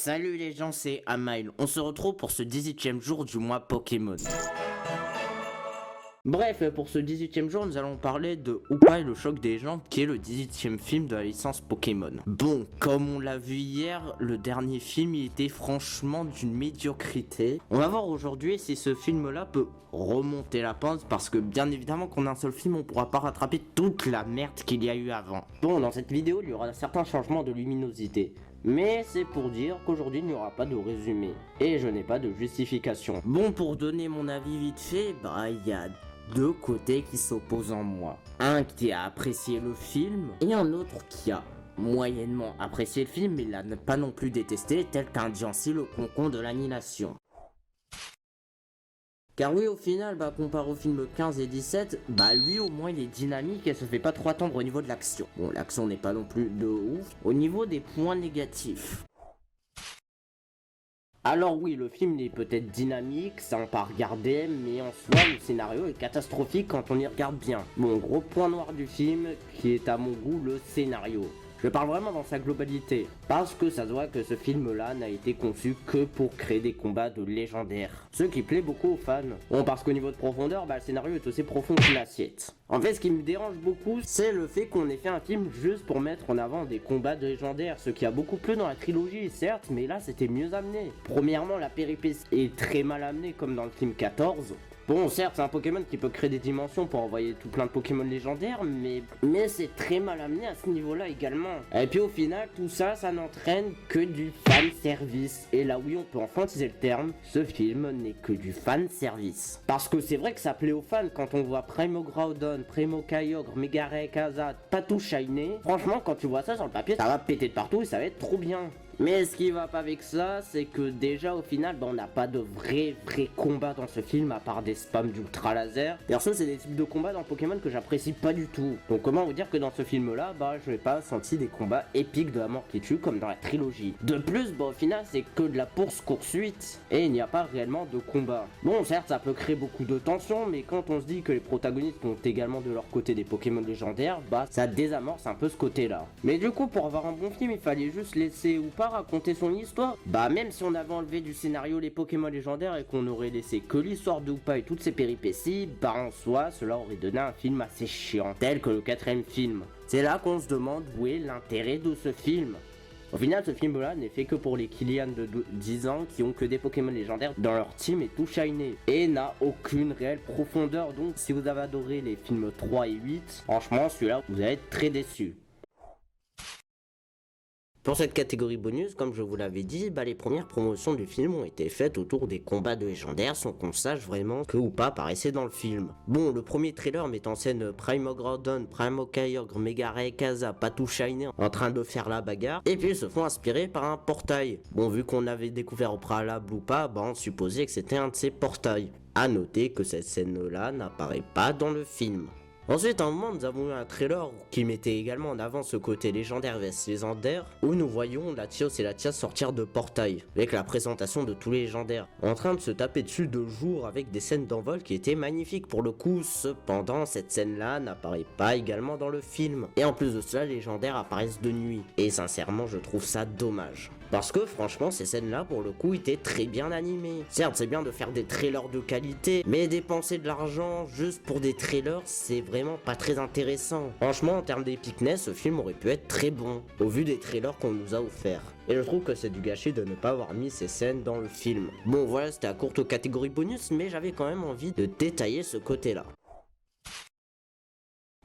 Salut les gens, c'est Amail. On se retrouve pour ce 18e jour du mois Pokémon. Bref, pour ce 18e jour, nous allons parler de Hoopa et le choc des gens, qui est le 18e film de la licence Pokémon. Bon, comme on l'a vu hier, le dernier film, il était franchement d'une médiocrité. On va voir aujourd'hui si ce film-là peut remonter la pente, parce que bien évidemment qu'en un seul film, on pourra pas rattraper toute la merde qu'il y a eu avant. Bon, dans cette vidéo, il y aura certains changements de luminosité. Mais c'est pour dire qu'aujourd'hui il n'y aura pas de résumé. Et je n'ai pas de justification. Bon, pour donner mon avis vite fait, il y a deux côtés qui s'opposent en moi. Un qui a apprécié le film et un autre qui a moyennement apprécié le film mais l'a pas non plus détesté, tel qu'un Diancie le concon de l'annihilation. Car oui, au final, comparé au film 15 et 17, lui au moins il est dynamique et se fait pas trop attendre au niveau de l'action. Bon, l'action n'est pas non plus de ouf. Au niveau des points négatifs. Alors oui, le film est peut-être dynamique, sympa à regarder, mais en soi, le scénario est catastrophique quand on y regarde bien. Mon gros point noir du film, qui est à mon goût le scénario. Je parle vraiment dans sa globalité, parce que ça se voit que ce film-là n'a été conçu que pour créer des combats de légendaires. Ce qui plaît beaucoup aux fans. Bon, parce qu'au niveau de profondeur, le scénario est aussi profond qu'une assiette. En fait, ce qui me dérange beaucoup, c'est le fait qu'on ait fait un film juste pour mettre en avant des combats de légendaires, ce qui a beaucoup plu dans la trilogie, certes, mais là c'était mieux amené. Premièrement, la péripétie est très mal amenée, comme dans le film 14. Bon, certes, c'est un Pokémon qui peut créer des dimensions pour envoyer tout plein de Pokémon légendaires, mais c'est très mal amené à ce niveau-là également. Et puis au final, tout ça, ça n'entraîne que du fan service. Et là oui, on peut enfin utiliser le terme, ce film n'est que du fan service. Parce que c'est vrai que ça plaît aux fans quand on voit Primo Groudon, Primo Kyogre, Mega Rayquaza, Patou Shiny. Franchement, quand tu vois ça sur le papier, ça va péter de partout et ça va être trop bien. Mais ce qui va pas avec ça, c'est que déjà au final, on n'a pas de vrai combat dans ce film à part des spams d'ultra laser. Perso, c'est des types de combats dans Pokémon que j'apprécie pas du tout. Donc comment vous dire que dans ce film-là, je n'ai pas senti des combats épiques de la mort qui tue comme dans la trilogie. De plus, au final, c'est que de la poursuite et il n'y a pas réellement de combat. Bon, certes, ça peut créer beaucoup de tension, mais quand on se dit que les protagonistes ont également de leur côté des Pokémon légendaires, ça désamorce un peu ce côté-là. Mais du coup, pour avoir un bon film, il fallait juste laisser ou pas raconter son histoire. Même si on avait enlevé du scénario les Pokémon légendaires et qu'on aurait laissé que l'histoire de Hoopa et toutes ses péripéties, en soi cela aurait donné un film assez chiant, tel que le 4ème film. C'est là qu'on se demande où est l'intérêt de ce film. Au final, ce film-là n'est fait que pour les Kylian de 10 ans qui ont que des Pokémon légendaires dans leur team et tout shiny. Et n'a aucune réelle profondeur, donc si vous avez adoré les films 3 et 8, franchement celui-là vous allez être très déçu. Pour cette catégorie bonus, comme je vous l'avais dit, les premières promotions du film ont été faites autour des combats de légendaires sans qu'on sache vraiment que Hoopa apparaissait dans le film. Bon, le premier trailer met en scène Primo Groudon, Primo Kyogre, Mega Rayquaza, Patou Shiny en train de faire la bagarre, et puis ils se font inspirer par un portail. Bon, vu qu'on avait découvert au préalable Hoopa, on supposait que c'était un de ces portails. A noter que cette scène-là n'apparaît pas dans le film. Ensuite, à un moment, nous avons eu un trailer qui mettait également en avant ce côté légendaire vs légendaire, où nous voyons Latios et Latias sortir de portail, avec la présentation de tous les légendaires, en train de se taper dessus de jour avec des scènes d'envol qui étaient magnifiques pour le coup. Cependant, cette scène-là n'apparaît pas également dans le film. Et en plus de cela, les légendaires apparaissent de nuit. Et sincèrement, je trouve ça dommage. Parce que franchement, ces scènes-là, pour le coup, étaient très bien animées. Certes, c'est bien de faire des trailers de qualité, mais dépenser de l'argent juste pour des trailers, c'est vraiment pas très intéressant. Franchement, en termes d'épicness, ce film aurait pu être très bon, au vu des trailers qu'on nous a offerts. Et je trouve que c'est du gâchis de ne pas avoir mis ces scènes dans le film. Bon, voilà, c'était à courte catégorie bonus, mais j'avais quand même envie de détailler ce côté-là.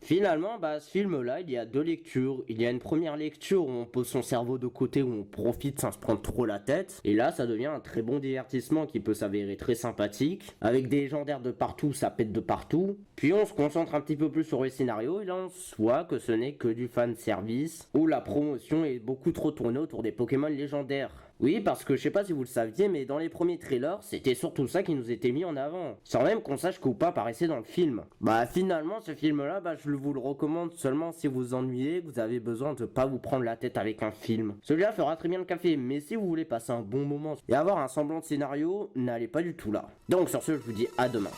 Finalement, ce film-là, il y a deux lectures. Il y a une première lecture où on pose son cerveau de côté, où on profite sans se prendre trop la tête. Et là, ça devient un très bon divertissement qui peut s'avérer très sympathique. Avec des légendaires de partout, ça pète de partout. Puis on se concentre un petit peu plus sur le scénario. Et là, on voit que ce n'est que du fan service, où la promotion est beaucoup trop tournée autour des Pokémon légendaires. Oui, parce que je sais pas si vous le saviez, mais dans les premiers trailers, c'était surtout ça qui nous était mis en avant. Sans même qu'on sache que Hoopa apparaissait dans le film. Finalement, ce film-là, je vous le recommande seulement si vous ennuyez, que vous avez besoin de pas vous prendre la tête avec un film. Celui-là fera très bien le café, mais si vous voulez passer un bon moment et avoir un semblant de scénario, n'allez pas du tout là. Donc sur ce, je vous dis à demain.